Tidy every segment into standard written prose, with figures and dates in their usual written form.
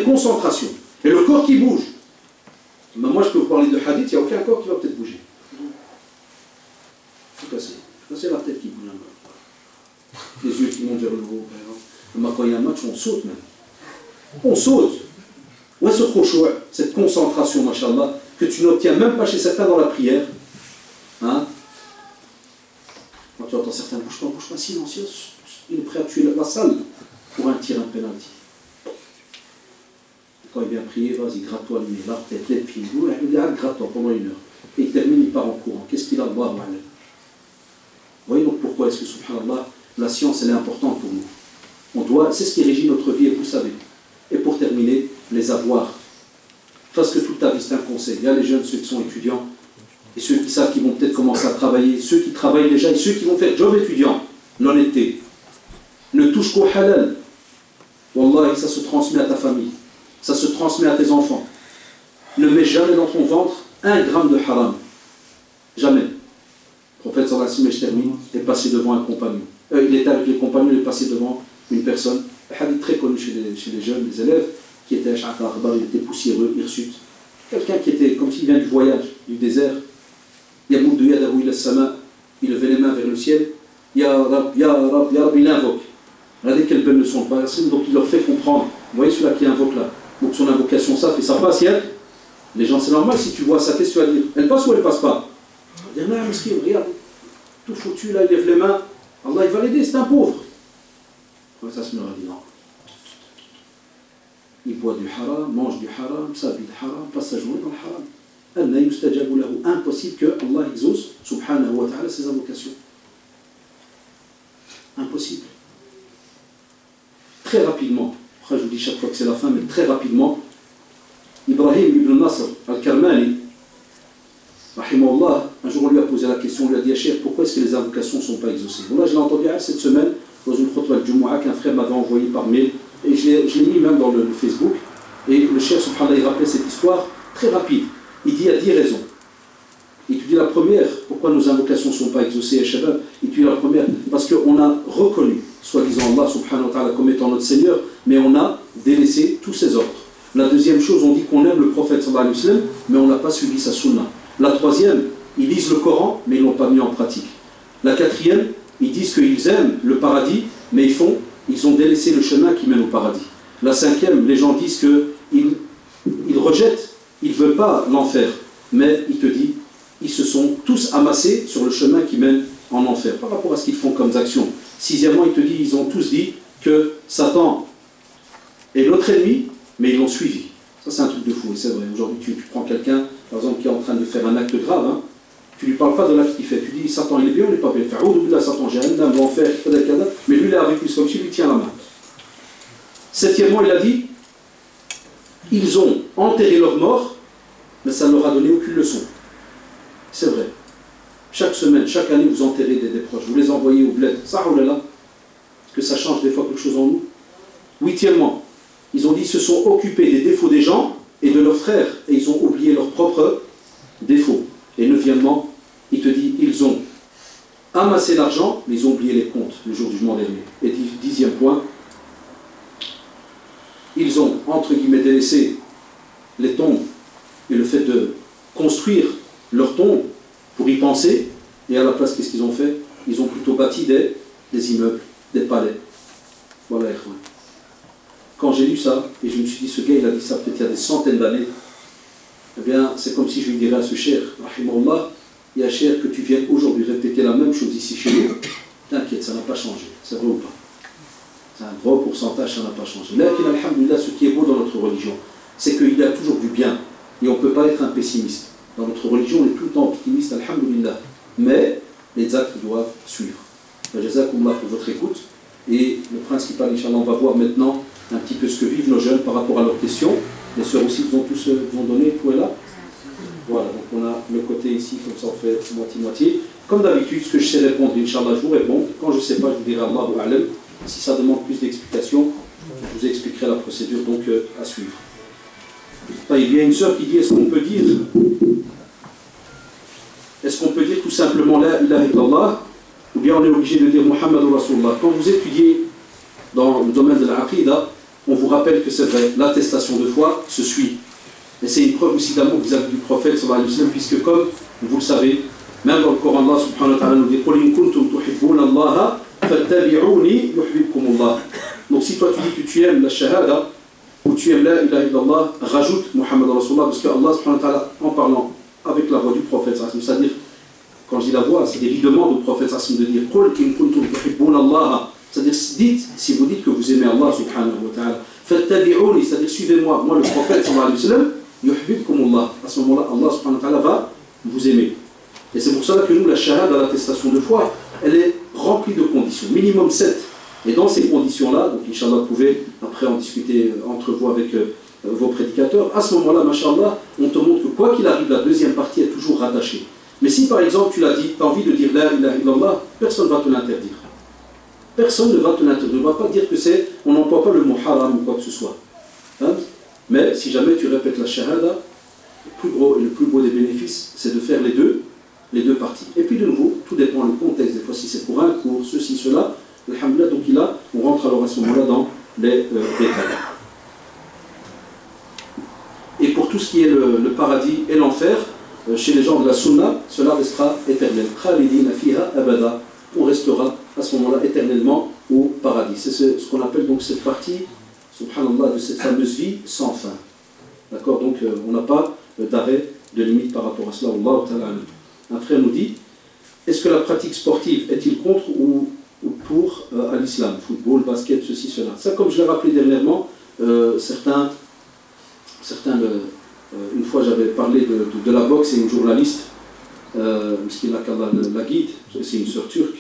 concentration. Et le corps qui bouge. Mais moi, je peux vous parler de hadith, il n'y a aucun corps qui va peut-être bouger. Tout cassé. C'est la tête qui bouge un peu. Les yeux qui montent vers le haut. Mais quand il y a un match, on saute même. On saute. Où est ce khushu', cette concentration, machallah, que tu n'obtiens même pas chez certains dans la prière. Hein? Quand tu entends certains, bouge pas, silencieux, il est prêt à tuer la salle pour un tir, un penalty. Quand il vient prier, vas-y, gratte-toi le nez, la tête, les pieds, il dit, gratte-toi pendant 1 heure. Et il termine, il part en courant. Qu'est-ce qu'il a de boire, Vous voyez donc pourquoi est-ce que, subhanallah, la science, elle est importante pour nous. C'est ce qui régit notre vie, et vous savez. Et pour terminer, les avoirs. Parce que toute ta vie, c'est un conseil. Il y a les jeunes, ceux qui sont étudiants, et ceux qui savent qu'ils vont peut-être commencer à travailler, ceux qui travaillent déjà, et ceux qui vont faire job étudiant. L'honnêteté. Ne touche qu'au halal. Wallah, ça se transmet à ta famille. Ça se transmet à tes enfants. Ne mets jamais dans ton ventre 1 gramme de haram. Jamais. Le prophète sallallahu alayhi wa sallam, je termine, est passé devant un compagnon. Il était avec les compagnons, il est passé devant une personne. Un hadith très connu chez les jeunes, les élèves, qui était Ash'ath al-Akhbar, il était poussiéreux, hirsute. Quelqu'un qui était comme s'il vient du voyage, du désert. Yamoudou yadahu ila sama, il levait les mains vers le ciel. Ya Rab, Ya Rab, Ya Rab, il invoque. Regardez quelle belle leçon. Donc il leur fait comprendre. Vous voyez celui-là qui invoque là. Donc son invocation, ça fait ça passe, les gens, c'est normal si tu vois ça, qu'est-ce que tu vas dire? Elle passe ou elle passe pas? Il y en a un qui regarde, tout foutu là, il lève les mains. Allah il va l'aider, c'est un pauvre. Ouais, ça se me dit non. Il boit du haram, mange du haram, s'habille de haram, passe sa journée dans le haram. Impossible que Allah exauce, subhanahu wa ta'ala, ses invocations. Impossible. Très rapidement, après je vous dis chaque fois que c'est la fin, mais très rapidement, Ibrahim ibn Nasr al-Karmani, rahimahullah, un jour on lui a posé la question, on lui a dit, Cheikh, pourquoi est-ce que les invocations ne sont pas exaucées? Bon là je l'ai entendu cette semaine dans une khutbah al-Jumu'ah qu'un frère m'avait envoyé par mail, et je l'ai mis même dans le Facebook, et le Cheikh subhanallah il rappelait cette histoire très rapide. Il dit, il y a 10 raisons. Il te dit la première, pourquoi nos invocations ne sont pas exaucées, Shabab? Il te dit la première, parce qu'on a reconnu, soi-disant Allah subhanahu wa ta'ala comme étant notre Seigneur, mais on a délaissé tous ses ordres. La deuxième chose, on dit qu'on aime le prophète sallallahu alayhi wa sallam, mais on n'a pas suivi sa sunna. La troisième, ils lisent le Coran, mais ils ne l'ont pas mis en pratique. La quatrième, ils disent qu'ils aiment le paradis, mais ils ont délaissé le chemin qui mène au paradis. La cinquième, les gens disent qu'ils rejettent, ils ne veulent pas l'enfer, mais il te dit, ils se sont tous amassés sur le chemin qui mène en enfer, par rapport à ce qu'ils font comme actions. Sixièmement, il te dit, ils ont tous dit que Satan est notre ennemi, mais ils l'ont suivi. Ça, c'est un truc de fou, et c'est vrai. Aujourd'hui, tu prends quelqu'un, par exemple, qui est en train de faire un acte grave, hein, tu ne lui parles pas de l'acte qu'il fait. Tu dis, Satan, il est bien ou il n'est pas bien? Satan, j'ai un âme, l'enfer, mais lui, il est avec lui, comme si lui tient la main. Septièmement, il a dit, ils ont enterré leur mort, mais ça ne leur a donné aucune leçon. C'est vrai. Chaque semaine, chaque année, vous enterrez des proches, vous les envoyez au bled. Ça, oh là là, est-ce que ça change des fois quelque chose en nous? Huitièmement, ils ont dit qu'ils se sont occupés des défauts des gens et de leurs frères, et ils ont oublié leurs propres défauts. Et neuvièmement, il te dit, ils ont amassé l'argent, mais ils ont oublié les comptes le jour du jugement dernier. Et dixième point, ils ont, entre guillemets, délaissé les tombes et le fait de construire leurs tombes pour y penser, et à la place, qu'est-ce qu'ils ont fait? Ils ont plutôt bâti des immeubles, des palais. Voilà, quand j'ai lu ça, et je me suis dit, ce gars, il a dit ça peut-être il y a des centaines d'années, eh bien, c'est comme si je lui dirais à ce cher, rahimahullah, il y a cher que tu viennes aujourd'hui répéter la même chose ici chez nous, t'inquiète, ça n'a pas changé, c'est vrai ou pas? C'est un gros pourcentage, ça n'a pas changé. Là, alhamdulillah, ce qui est beau dans notre religion, c'est qu'il y a toujours du bien, et on ne peut pas être un pessimiste. Dans notre religion, on est tout le temps optimiste, alhamdulillah, mais les actes doivent suivre. Jazakumullah pour votre écoute, et le principal, Inch'Allah, on va voir maintenant un petit peu ce que vivent nos jeunes par rapport à leurs questions. Les sœurs aussi vous ont tous donné, vous êtes là. Voilà, donc on a le côté ici, comme ça on fait moitié-moitié. Comme d'habitude, ce que je sais répondre, Inch'Allah, je vous réponds. Quand je ne sais pas, je vous dirai Allahu A'lam. Si ça demande plus d'explications, je vous expliquerai la procédure donc à suivre. Il y a une sœur qui dit, est-ce qu'on peut dire tout simplement La ilaha illallah, ou bien on est obligé de dire Muhammadur Rasulullah? Quand vous étudiez dans le domaine de la Aqidah, on vous vous rappelle que c'est vrai, l'attestation de foi se suit. Et c'est une preuve aussi d'amour vis-à-vis du prophète sallallahu alayhi wa sallam, puisque comme vous le savez, même dans le Coran, Allah subhanahu wa ta'ala nous dit قُلْ إِن كُنْتُمْ تُحِبُّونَ اللَّهَ فَاتَّبِعُونِي يُحْبِبْكُمُ اللَّهُ. Donc si toi tu dis que tu aimes la shahada, ou tu aimes la ilaha illallah, rajoute Muhammad Rasulullah, parce que Allah subhanahu wa ta'ala, en parlant avec la voix du prophète, c'est-à-dire, quand je dis la voix, c'est-à-dire il demande au prophète de dire قُلْ إِن كُنْتُمْ تُحِبُّونَ اللَّهَ, c'est-à-dire dites, si vous dites que vous aimez Allah subhanahu wa ta'ala, فَاتَّبِعُونِي, c'est-à-dire suivez-moi, moi le prophète sallallahu alayhi wa sallam, yuhbibkumullah. À ce moment-là, Allah subhanahu wa ta'ala va vous aimer. Et c'est pour cela que nous, la shahada, l'attestation de foi, elle est remplie de conditions, minimum 7. Et dans ces conditions-là, donc Inch'Allah, vous pouvez après en discuter entre vous avec vos prédicateurs, à ce moment-là, Masha'Allah, on te montre que quoi qu'il arrive, la deuxième partie est toujours rattachée. Mais si par exemple tu l'as dit, tu as envie de dire la ilaha illallah, personne ne va te l'interdire. Personne ne va te l'interdire. On ne va pas dire que c'est, on n'emploie pas le mot haram ou quoi que ce soit. Hein? Mais si jamais tu répètes la shahada, le plus gros et le plus beau des bénéfices, c'est de faire les deux parties. Et puis de nouveau, tout dépend du contexte. Des fois, si c'est pour un cours, ceci, cela, alhamdoulilah, donc on rentre alors à ce moment-là dans les détails. Et pour tout ce qui est le paradis et l'enfer, chez les gens de la sunna, cela restera éternel. Khalidina fiha abada. On restera à ce moment-là éternellement au paradis. C'est ce qu'on appelle donc cette partie, subhanallah, de cette fameuse vie sans fin. D'accord? Donc on n'a pas d'arrêt, de limite par rapport à cela. Allah ta'ala. Un frère nous dit, est-ce que la pratique sportive est-il contre ou pour à l'islam? Football, basket, ceci, cela. Ça, comme je l'ai rappelé dernièrement, certains une fois j'avais parlé de la boxe et une journaliste, la guide, c'est une sœur turque,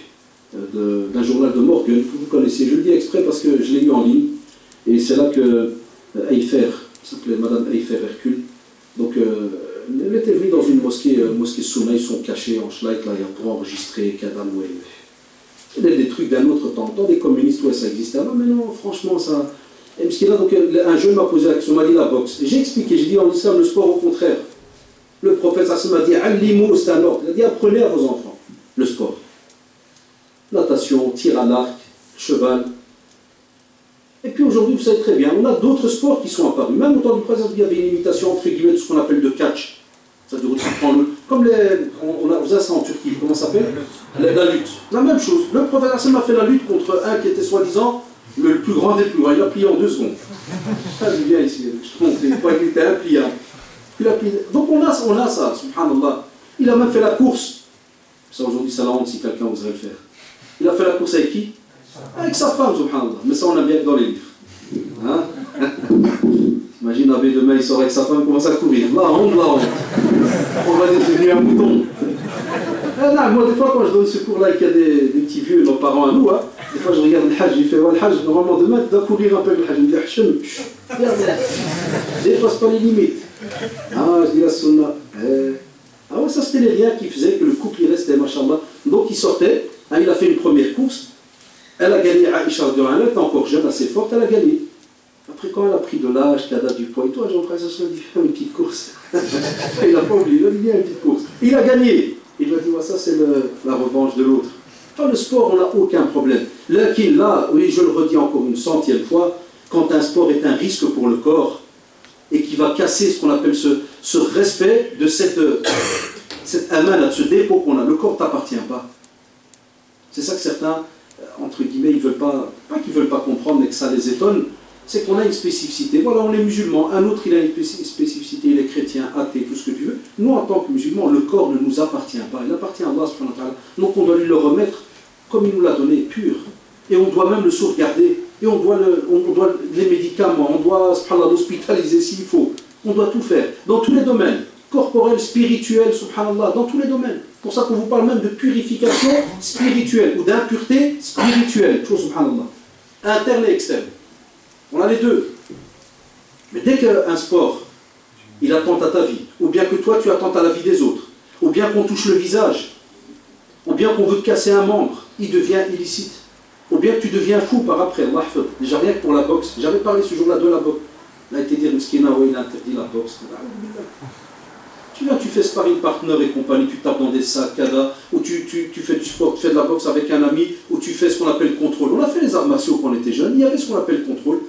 d'un journal de Morgan, que vous connaissez. Je le dis exprès parce que je l'ai lu en ligne. Et c'est là que Eifer, s'appelait Madame Eifer Hercule, donc elle était venue dans une mosquée Sunna, ils sont cachés en schleich, là, pour enregistrer Kadam Way. Il y a des trucs d'un autre temps. Dans des communistes, ouais, ça existait. Ah, mais non, franchement, ça. Et parce qu'il a, donc, un jeune m'a posé la question, m'a dit la boxe. J'ai expliqué, j'ai dit en islam, le sport au contraire. Le prophète Hassan m'a dit, Allimou, c'est un ordre. Il a dit, apprenez à vos enfants le sport. Natation, tir à l'arc, cheval. Et puis aujourd'hui, vous savez très bien, on a d'autres sports qui sont apparus. Même au temps du président, il y avait une imitation entre guillemets de ce qu'on appelle de catch. C'est-à-dire tu prends comme vous avez ça en Turquie, comment ça s'appelle? La lutte. La même chose. Le prophète Hassan a fait la lutte contre un qui était soi-disant le plus grand des plus grands. Il a plié en 2 secondes. Ah, je viens ici, je te montre, il croyait qu'il était impliable. Il a plié. Donc on a ça, subhanallah. Il a même fait la course. Ça aujourd'hui, ça la honte si quelqu'un oserait le faire. Il a fait la course avec qui? Avec sa femme, subhanallah. Mais ça, on a bien dans les livres. Hein? Imagine, Abbé, demain, il sort avec sa femme, commence à courir. La honte. On va dire, c'est devenu un mouton. Non, moi, des fois, quand je donne ce cours-là et qu'il y a des petits vieux, nos parents à nous, hein, des fois, je regarde le hajj, il fait, ouais, le hajj, normalement, demain, tu dois courir un peu le hajj. Il me dit, hachem, dépasse pas les limites. Ah, je dis la sunna. Ah ouais, ça, c'était les liens qui faisaient que le couple, il restait, machallah. Donc, il sortait, hein, il a fait une première course. Elle a gagné, Aïcha, elle était encore jeune, assez forte, elle a gagné. Après, quand elle a pris de l'âge, qu'elle a du poids et tout, Jean-François ça se dit, fais une petite course. Il n'a pas oublié, il a dit, viens, une petite course. Il a gagné. Il m'a dit, ouais, ça, c'est la revanche de l'autre. Enfin, le sport, on n'a aucun problème. Là, oui, je le redis encore une 100e fois, quand un sport est un risque pour le corps et qui va casser ce qu'on appelle ce respect de cette amana, de ce dépôt qu'on a, le corps ne t'appartient pas. C'est ça que certains, entre guillemets, ils veulent pas qu'ils ne veulent pas comprendre, mais que ça les étonne, c'est qu'on a une spécificité. Voilà, on est musulman, un autre il a une spécificité, il est chrétien, athée, tout ce que tu veux. Nous, en tant que musulmans, le corps ne nous appartient pas, il appartient à Allah subhanahu wa ta'ala. Donc on doit lui le remettre comme il nous l'a donné, pur. Et on doit même le sauvegarder. Et on doit les médicaments, on doit l'hospitaliser s'il faut. On doit tout faire, dans tous les domaines, corporel, spirituel, subhanallah, dans tous les domaines. C'est pour ça qu'on vous parle même de purification spirituelle ou d'impureté spirituelle, subhanallah, interne et externe. On a les deux. Mais dès qu'un sport, il attente à ta vie, ou bien que toi tu attentes à la vie des autres, ou bien qu'on touche le visage, ou bien qu'on veut te casser un membre, il devient illicite. Ou bien que tu deviens fou par après, Allah hafid. Déjà rien que pour la boxe, j'avais parlé ce jour-là de la boxe. Il a été dit, Mskina, il a interdit la boxe. Tu viens, tu fais sparring partner et compagnie, tu tapes dans des sacs, ou tu fais du sport, tu fais de la boxe avec un ami, ou tu fais ce qu'on appelle contrôle. On a fait les arts martiaux quand on était jeunes, il y avait ce qu'on appelle contrôle.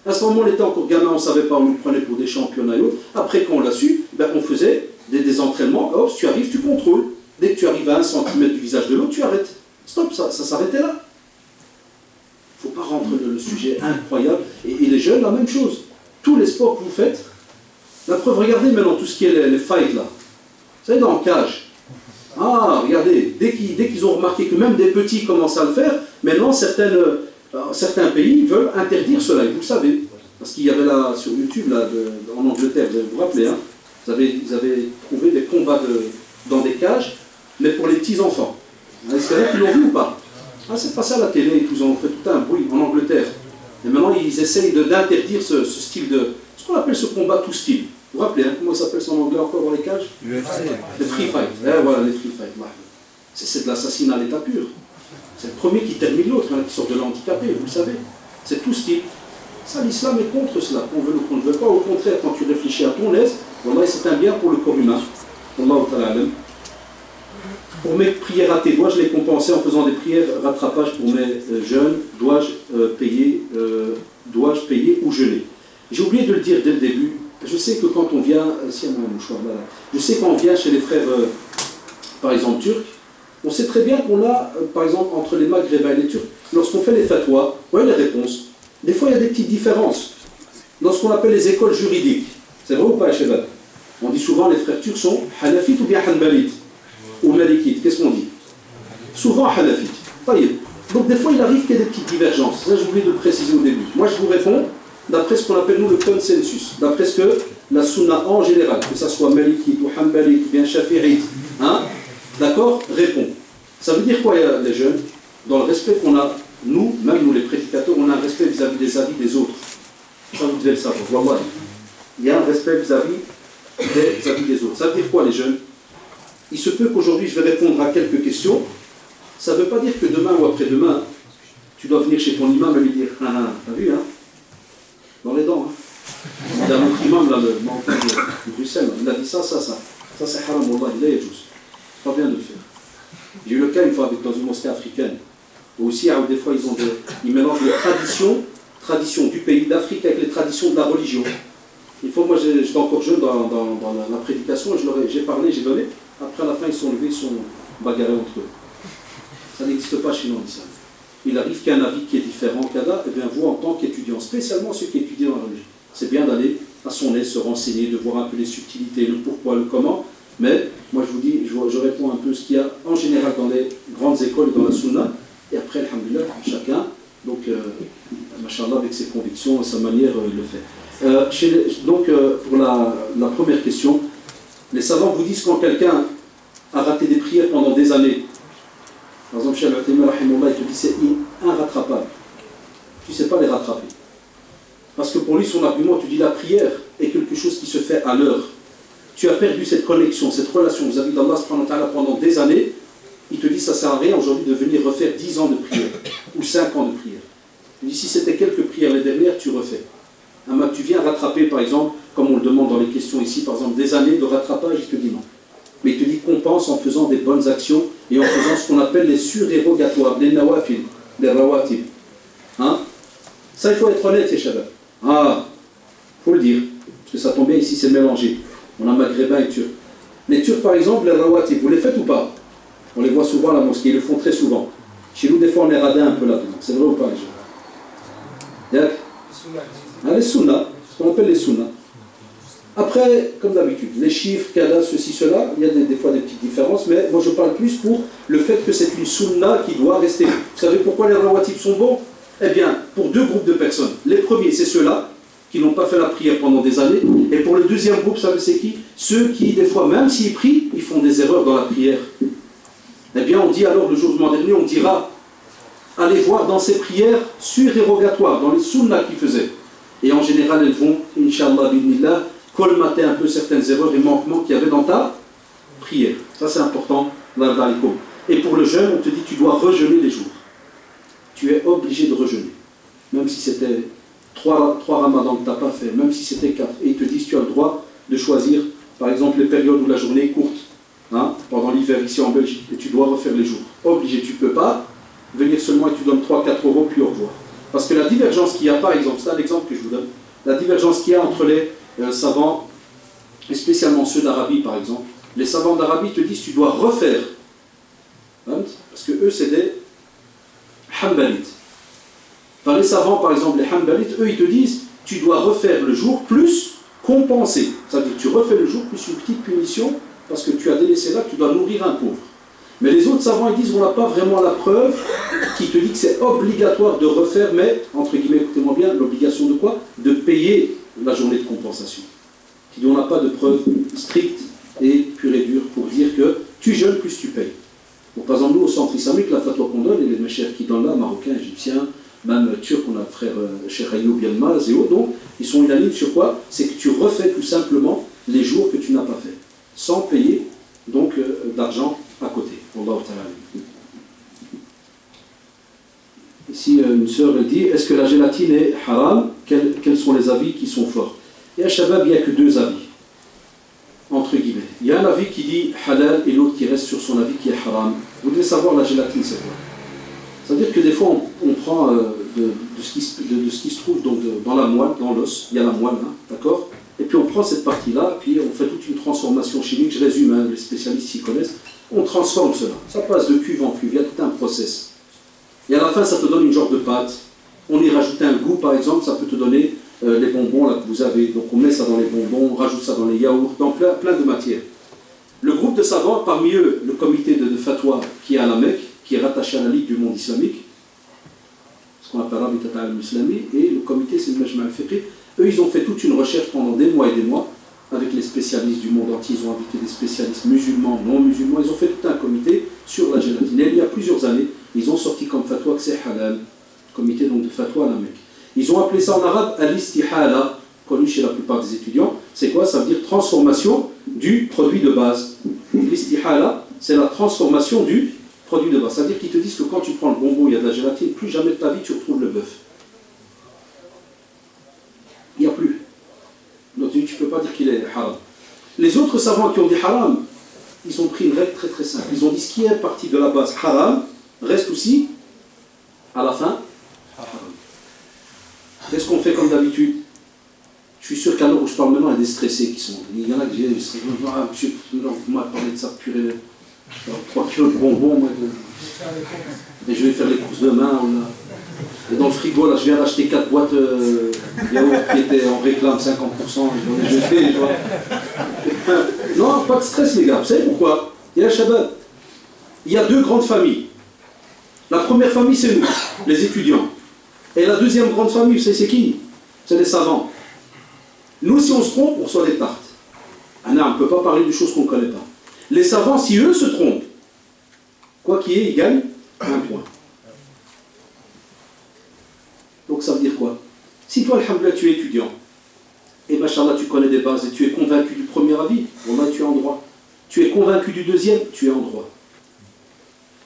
À ce moment, on était encore gamin, on ne savait pas, on nous prenait pour des championnats et autres. Après, quand on l'a su, ben, on faisait des entraînements. Hop, si tu arrives, tu contrôles. Dès que tu arrives à 1 centimètre du visage de l'autre, tu arrêtes. Stop, ça s'arrêtait là. Il ne faut pas rendre le sujet incroyable. Et les jeunes, la même chose. Tous les sports que vous faites, la preuve, regardez maintenant tout ce qui est les fights là. Vous savez, dans le cage. Ah, regardez, dès qu'ils ont remarqué que même des petits commencent à le faire, maintenant certains pays veulent interdire cela, et vous le savez. Parce qu'il y avait là, sur YouTube, là, en Angleterre, vous vous rappelez, hein, vous avez trouvé des combats dans des cages, mais pour les petits-enfants. Est-ce qu'il y en a qui l'ont vu ou pas? Ah, c'est passé à la télé, ils ont fait tout un bruit en Angleterre. Et maintenant, ils essayent d'interdire ce style ce qu'on appelle ce combat tout style. Vous vous rappelez, hein, comment ça s'appelle ça en anglais encore dans les cages? Les free fight. Voilà, les free fight. C'est de l'assassinat à l'état pur. C'est le premier qui termine l'autre, hein, qui sort de l'handicapé, vous le savez. C'est tout style. Ça, l'islam est contre cela, qu'on veut ou qu'on ne veut pas. Au contraire, quand tu réfléchis à ton aise, voilà, c'est un bien pour le corps humain. Pour mes prières ratées, dois-je les compenser en faisant des prières rattrapage pour mes jeunes? Dois-je payer ou jeûner? J'ai oublié de le dire dès le début. Je sais que quand on vient, je sais quand on vient chez les frères, par exemple turcs, on sait très bien qu'on a, par exemple, entre les Maghrébins et les Turcs, lorsqu'on fait les fatwas, voyez les réponses. Des fois, il y a des petites différences. Dans ce qu'on appelle les écoles juridiques, c'est vrai ou pas, Cheval? On dit souvent les frères turcs sont hanafites ou bien hanbalites ou malikites. Qu'est-ce qu'on dit? Souvent hanafites. Donc des fois, il arrive qu'il y ait des petites divergences. Ça, j'ai oublié de le préciser au début. Moi, je vous réponds d'après ce qu'on appelle nous le consensus, d'après ce que la sunna en général, que ce soit malikite ou hanbalite ou bien shafi'ite, hein, d'accord, répond. Ça veut dire quoi, les jeunes? Dans le respect qu'on a, nous, même nous les prédicateurs, on a un respect vis-à-vis des avis des autres. Ça, vous devez le savoir. Voilà. Il y a un respect vis-à-vis des avis des autres. Ça veut dire quoi, les jeunes? Il se peut qu'aujourd'hui, je vais répondre à quelques questions. Ça ne veut pas dire que demain ou après-demain, tu dois venir chez ton imam et lui dire « Ah, t'as vu, hein? Dans les dents, hein? » Il y a notre imam, là, le menton de Bruxelles, il a dit ça. Ça, c'est haram, wallah, il est juste. Pas bien de le faire. J'ai eu le cas une fois dans une mosquée africaine. Aussi, des fois, ils mélangent les traditions du pays d'Afrique avec les traditions de la religion. Une fois, moi, j'étais encore jeune dans la prédication, j'ai parlé, j'ai donné. Après, à la fin, ils sont levés, ils sont bagarrés entre eux. Ça n'existe pas chez nous en islam. Il arrive qu'il y ait un avis qui est différent, et bien vous, en tant qu'étudiant, spécialement ceux qui étudient dans la religion, c'est bien d'aller à son aise, se renseigner, de voir un peu les subtilités, le pourquoi, le comment. Mais moi, je vous dis, je réponds un peu ce qu'il y a en général dans les grandes écoles et dans la sunna. Et après, alhamdoulilah, chacun, donc, machallah, avec ses convictions et sa manière, il le fait. Pour la première question, les savants vous disent quand quelqu'un a raté des prières pendant des années, par exemple, Cheikh Al-Uthaymin, il te dit c'est irrattrapable. Tu ne sais pas les rattraper. Parce que pour lui, son argument, tu dis la prière est quelque chose qui se fait à l'heure. Tu as perdu cette connexion, cette relation vis-à-vis d'Allah pendant des années. Il te dit ça ne sert à rien aujourd'hui de venir refaire 10 ans de prière ou 5 ans de prière. Il dit si c'était quelques prières les dernières, tu refais. Tu viens rattraper, par exemple, comme on le demande dans les questions ici, par exemple, des années de rattrapage, il te dit non. Mais il te dit compense en faisant des bonnes actions et en faisant ce qu'on appelle les surérogatoires, les nawafil, les rawatib. Hein? Ça, il faut être honnête, les shabab. Ah, il faut le dire, parce que ça tombe bien ici, c'est mélangé. On a maghrébin et turc. Les Turcs, par exemple, les rawatib, vous les faites ou pas? On les voit souvent à la mosquée, ils le font très souvent. Chez nous, des fois, on est radin un peu là-dedans. C'est vrai ou pas, les gens? Les sunnahs, ce qu'on appelle les sunnahs. Après, comme d'habitude, les chiffres, kada, ceci, cela, il y a des fois des petites différences, mais moi je parle plus pour le fait que c'est une sunna qui doit rester. Vous savez pourquoi les rawatib sont bons? Eh bien, pour deux groupes de personnes. Les premiers, c'est ceux-là, qui n'ont pas fait la prière pendant des années. Et pour le deuxième groupe, vous savez c'est qui? Ceux qui, des fois, même s'ils prient, ils font des erreurs dans la prière. Eh bien, on dit alors, le jugement dernier, on dira, allez voir dans ces prières surérogatoires, dans les sunnas qu'ils faisaient. Et en général, elles vont, Inch'Allah, bidnillah, colmater un peu certaines erreurs et manquements qu'il y avait dans ta prière. Ça, c'est important. Et pour le jeûne, on te dit, tu dois rejeûner les jours. Tu es obligé de rejeûner. Même si c'était 3 ramadans que tu n'as pas fait, même si c'était 4. Et ils te disent, tu as le droit de choisir, par exemple, les périodes où la journée est courte. Hein, pendant l'hiver ici en Belgique, et tu dois refaire les jours. Obligé, tu ne peux pas venir seulement et tu donnes 3-4 euros, puis au revoir. Parce que la divergence qu'il y a, par exemple, c'est un exemple que je vous donne, la divergence qu'il y a entre les savants, et spécialement ceux d'Arabie par exemple, les savants d'Arabie te disent tu dois refaire, parce que eux c'est des Hanbalites. Enfin, les savants par exemple, les Hanbalites, eux ils te disent tu dois refaire le jour plus compenser. C'est-à-dire que tu refais le jour plus une petite punition parce que tu as délaissé là, que tu dois nourrir un pauvre. Mais les autres savants ils disent on n'a pas vraiment la preuve qui te dit que c'est obligatoire de refaire, mais, entre guillemets, écoutez-moi bien, l'obligation de quoi? De payer la journée de compensation. Qui dit on n'a pas de preuve stricte et pure et dure pour dire que tu jeûnes plus tu payes. Donc, par exemple, nous au centre islamique, la fatwa qu'on donne, et les meshaykhs qui donnent là, marocains, égyptiens, même turcs, on a le frère Cheikh Ayoub Yalmaz et autres, donc ils sont unanimes sur quoi? C'est que tu refais tout simplement les jours que tu n'as pas fait, sans payer donc d'argent à côté. Ici, une sœur dit, est-ce que la gélatine est haram? Quels sont les avis qui sont forts? Et à Shabab, il n'y a que deux avis, entre guillemets. Il y a un avis qui dit halal et l'autre qui reste sur son avis qui est haram. Vous devez savoir la gélatine, c'est quoi? C'est-à-dire que des fois, on prend de ce qui se trouve donc dans la moelle, dans l'os, il y a la moelle, hein, d'accord? Et puis on prend cette partie-là, puis on fait toute une transformation chimique, je résume, hein, les spécialistes s'y connaissent, on transforme cela. Ça passe de cuve en cuve, il y a tout un process. Et à la fin, ça te donne une genre de pâte. On y rajoute un goût, par exemple, ça peut te donner les bonbons là, que vous avez. Donc on met ça dans les bonbons, on rajoute ça dans les yaourts, dans plein de matières. Le groupe de savants, parmi eux, le comité de fatwa qui est à la Mecque, qui est rattaché à la Ligue du monde islamique, ce qu'on appelle Rabitat al-Islami, et le comité, c'est le Majma' al-Fiqh. Eux, ils ont fait toute une recherche pendant des mois et des mois, avec les spécialistes du monde entier. Ils ont invité des spécialistes musulmans, non musulmans. Ils ont fait tout un comité sur la gélatine. Et il y a plusieurs années, ils ont sorti comme fatwa que c'est halal. Comité donc de fatwa à la Mecque. Ils ont appelé ça en arabe al-istihala, connu chez la plupart des étudiants. C'est quoi? Ça veut dire transformation du produit de base. L'istihala, c'est la transformation du produit de base. Ça veut dire qu'ils te disent que quand tu prends le bonbon, il y a de la gélatine, plus jamais de ta vie tu retrouves le bœuf. Il n'y a plus. Donc tu ne peux pas dire qu'il est haram. Les autres savants qui ont dit haram, ils ont pris une règle très très simple. Ils ont dit ce qui est parti de la base haram reste aussi à la fin haram. Qu'est-ce qu'on fait comme d'habitude? Je suis sûr qu'à l'heure où je parle maintenant, il y a des stressés qui sont. Il y en a qui disent ah, monsieur, vous m'avez parlé de ça purée. 3 kilos de bonbons, moi, et je vais faire les courses demain. Et dans le frigo, là, je viens d'acheter 4 boîtes yaourt qui étaient en réclame 50%. Je les jeter, non, pas de stress, les gars. Vous savez pourquoi? Il y a Shabbat. Il y a deux grandes familles. La première famille, c'est nous, les étudiants. Et la deuxième grande famille, vous savez, c'est qui? C'est les savants. Nous, si on se trompe, on reçoit des tartes. Ah non, on ne peut pas parler de choses qu'on ne connaît pas. Les savants, si eux se trompent, quoi qu'il y ait, ils gagnent 1 point. Donc ça veut dire quoi? Si toi, alhamdoulilah, tu es étudiant, et machallah, tu connais des bases, et tu es convaincu du premier avis, voilà, tu es en droit. Tu es convaincu du deuxième, tu es en droit.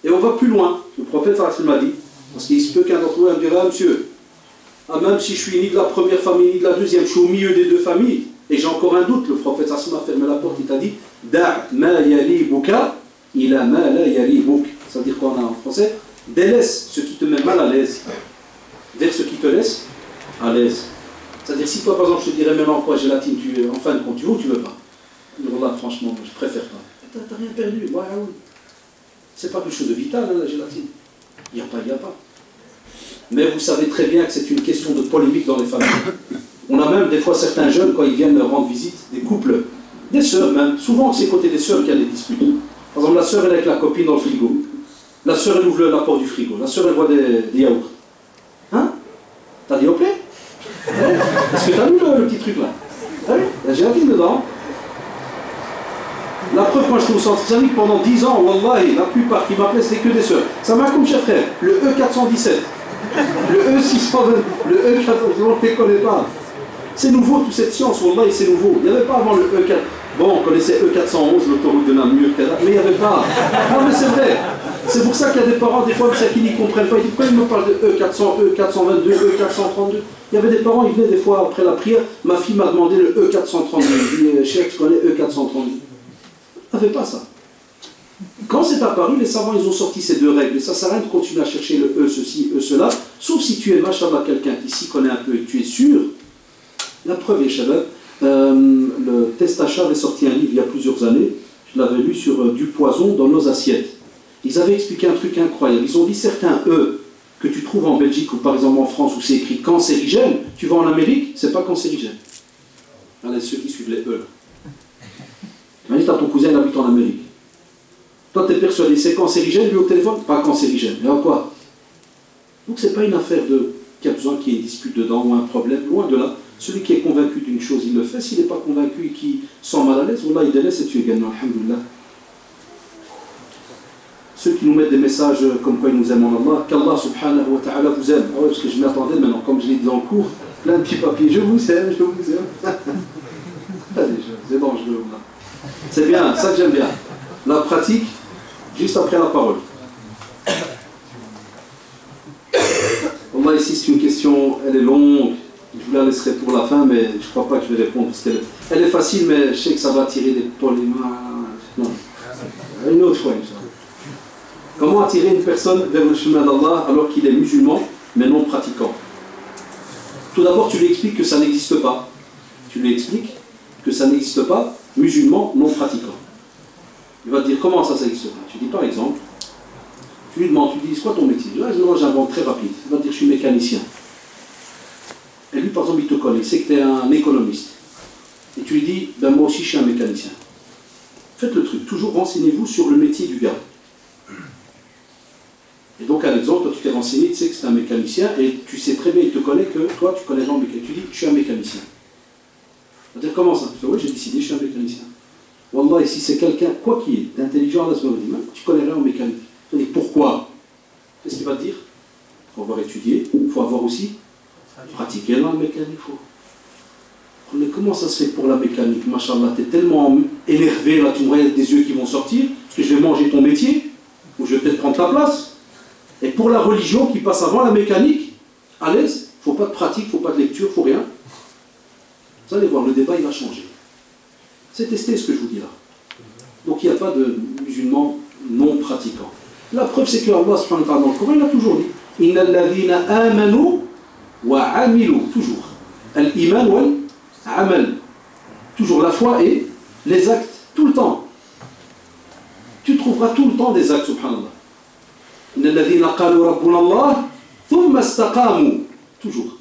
Et on va plus loin. Le prophète m'a dit, parce qu'il se peut qu'un d'entre vous me dira, monsieur, ah, même si je suis ni de la première famille, ni de la deuxième, je suis au milieu des deux familles, et j'ai encore un doute, le prophète m'a fermé la porte, il t'a dit, Da' ma yalibuka ila ma la yalibuk. Ça veut dire quoi en français? Délaisse ce qui te met mal à l'aise vers ce qui te laisse à l'aise. C'est-à-dire si toi par exemple je te dirais maintenant quoi gélatine, en fin de compte tu veux ou tu veux pas? Là franchement je préfère pas. T'as rien perdu. Ouais. C'est pas quelque chose de vital hein, la gélatine. Il n'y a pas. Mais vous savez très bien que c'est une question de polémique dans les familles. On a même des fois certains jeunes quand ils viennent rendre visite, des couples, des sœurs même, souvent c'est côté des sœurs qu'il y a des disputes. Par exemple, la sœur elle est avec la copine dans le frigo. La sœur elle ouvre la porte du frigo. La sœur elle voit des yaourts. Hein? T'as dit au plaît? Est-ce que t'as vu le petit truc là? Ah oui, la gélatine dedans. La preuve, quand j'étais au centre islamique pendant 10 ans, wallahi, la plupart qui m'appelaient c'était que des sœurs. Ça m'a comme cher frère, le E417, le E620, le E417, on ne les connaît pas. C'est nouveau toute cette science, wallahi, c'est nouveau. Il n'y avait pas avant le E4. Bon, on connaissait E411, l'autoroute de Namur, mais il n'y avait pas. Non, mais c'est vrai. C'est pour ça qu'il y a des parents, des fois, qui n'y comprennent pas. Ils disent, pourquoi ils me parlent de E400, E422, E432? Il y avait des parents, ils venaient des fois après la prière. Ma fille m'a demandé le E432. Je dis, Cheikh, tu connais E432? Il n'y avait pas ça. Quand c'est apparu, les savants, ils ont sorti ces deux règles. Et ça ne sert à rien de continuer à chercher le E, ceci, E, cela. Sauf si tu es, machallah, quelqu'un qui s'y connaît un peu et que tu es sûr. La preuve est, Shabab, le Testachar est sorti un livre il y a plusieurs années, je l'avais lu sur du poison dans nos assiettes. Ils avaient expliqué un truc incroyable. Ils ont dit certains œufs que tu trouves en Belgique ou par exemple en France où c'est écrit cancérigène, tu vas en Amérique, c'est pas cancérigène. Allez, ceux qui suivent les œufs. Imagine, ton cousin il habite en Amérique. Toi, tu es persuadé, c'est cancérigène, lui au téléphone, pas cancérigène. Et en quoi? Donc, c'est pas une affaire qu'il y a besoin qu'il y ait une dispute dedans ou un problème, loin de là. Celui qui est convaincu d'une chose, il le fait. S'il n'est pas convaincu et qui sent mal à l'aise, Wallah, il délaisse et tu es gagnant, alhamdoulilah. Ceux qui nous mettent des messages comme quoi ils nous aiment en Allah, qu'Allah subhanahu wa ta'ala vous aime. Ah ouais, parce que je m'attendais maintenant, comme je l'ai dit dans le cours, plein de petits papiers, je vous aime, je vous aime. C'est dangereux, là. C'est bien, ça que j'aime bien. La pratique, juste après la parole. Wallah, ici c'est une question, elle est longue, je vous la laisserai pour la fin, mais je ne crois pas que je vais répondre, parce qu'elle est facile, mais je sais que ça va attirer des polémiques. Non, une autre fois, Inch'Allah. Comment attirer une personne vers le chemin d'Allah alors qu'il est musulman, mais non pratiquant? Tout d'abord, tu lui expliques que ça n'existe pas. Tu lui expliques que ça n'existe pas, musulman, non pratiquant. Il va te dire, comment ça n'existe pas? Tu dis, par exemple, tu lui demandes, tu dis, c'est quoi ton métier? Là, j'invente très rapide. Il va te dire, je suis mécanicien. Et lui, par exemple, il te connaît, il sait que tu es un économiste. Et tu lui dis, ben moi aussi, je suis un mécanicien. Faites le truc, toujours renseignez-vous sur le métier du gars. Et donc, à l'exemple, toi, tu t'es renseigné, tu sais que c'est un mécanicien, et tu sais très bien, il te connaît que toi, tu connais l'homme mécanicien. Tu dis, je suis un mécanicien. Tu vas dire, comment ça? Tu dis, oui, j'ai décidé, je suis un mécanicien. Wallah, ici, c'est quelqu'un, quoi qu'il est, d'intelligent, là, tu connais rien en mécanique. Tu dis, pourquoi? Qu'est-ce qu'il va te dire? Il faut avoir étudié, il faut avoir aussi pratiqué dans la mécanique. Mais comment ça se fait pour la mécanique? Machallah, tu es tellement énervé, là, tu me regardes des yeux qui vont sortir, parce que je vais manger ton métier, ou je vais peut-être prendre ta place. Et pour la religion qui passe avant la mécanique, à l'aise, il ne faut pas de pratique, il ne faut pas de lecture, il ne faut rien. Vous allez voir, le débat, il va changer. C'est testé ce que je vous dis là. Donc il n'y a pas de musulmans non pratiquants. La preuve, c'est que Allah, subhanahu wa ta'ala, dans le Coran, il a toujours dit Inna alladhina amanu wa amilu, toujours. Al-iman wal amal. Toujours la foi et les actes, tout le temps. Tu trouveras tout le temps des actes, subhanallah. Inna alladhina qalu rabbuna Allah, thumma istaqamu. Toujours.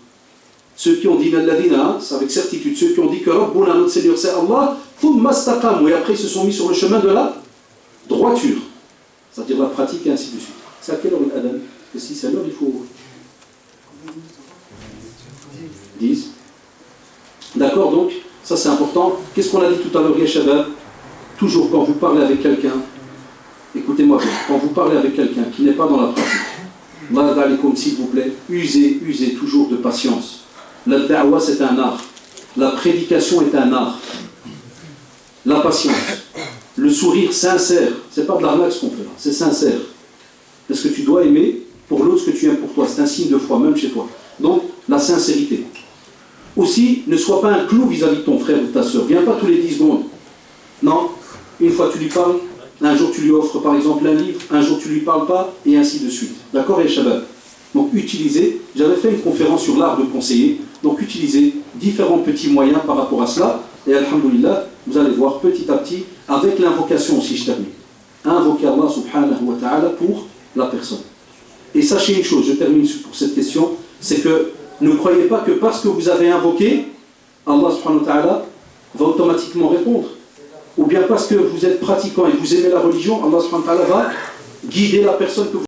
Ceux qui ont dit Inna, c'est avec certitude, ceux qui ont dit que Rabbuna, notre Seigneur, c'est Allah, thumma istaqamu. Et après, ils se sont mis sur le chemin de la droiture. C'est-à-dire la pratique et ainsi de suite. C'est à quelle heure l'adhan? Et si c'est à l'heure, il faut 10. D'accord, donc, ça c'est important. Qu'est-ce qu'on a dit tout à l'heure, Yeshabab? Toujours quand vous parlez avec quelqu'un, écoutez-moi bien, quand vous parlez avec quelqu'un qui n'est pas dans la pratique, s'il vous plaît, usez toujours de patience. La da'wa, c'est un art. La prédication est un art. La patience. Le sourire sincère. C'est pas de l'arnaque ce qu'on fait là, c'est sincère. Parce que tu dois aimer pour l'autre ce que tu aimes pour toi. C'est un signe de foi, même chez toi. Donc, la sincérité. Aussi, ne sois pas un clou vis-à-vis de ton frère ou de ta soeur. Viens pas tous les 10 secondes. Non, une fois tu lui parles, un jour tu lui offres par exemple un livre, un jour tu lui parles pas, et ainsi de suite. D'accord, et Shabbat. Donc utilisez, j'avais fait une conférence sur l'art de conseiller, donc utilisez différents petits moyens par rapport à cela, et alhamdoulilah, vous allez voir petit à petit, avec l'invocation aussi, je termine. Invoquer Allah subhanahu wa ta'ala pour la personne. Et sachez une chose, je termine pour cette question, c'est que ne croyez pas que parce que vous avez invoqué, Allah subhanahu wa ta'ala va automatiquement répondre. Ou bien parce que vous êtes pratiquant et vous aimez la religion, Allah subhanahu wa ta'ala va guider la personne que vous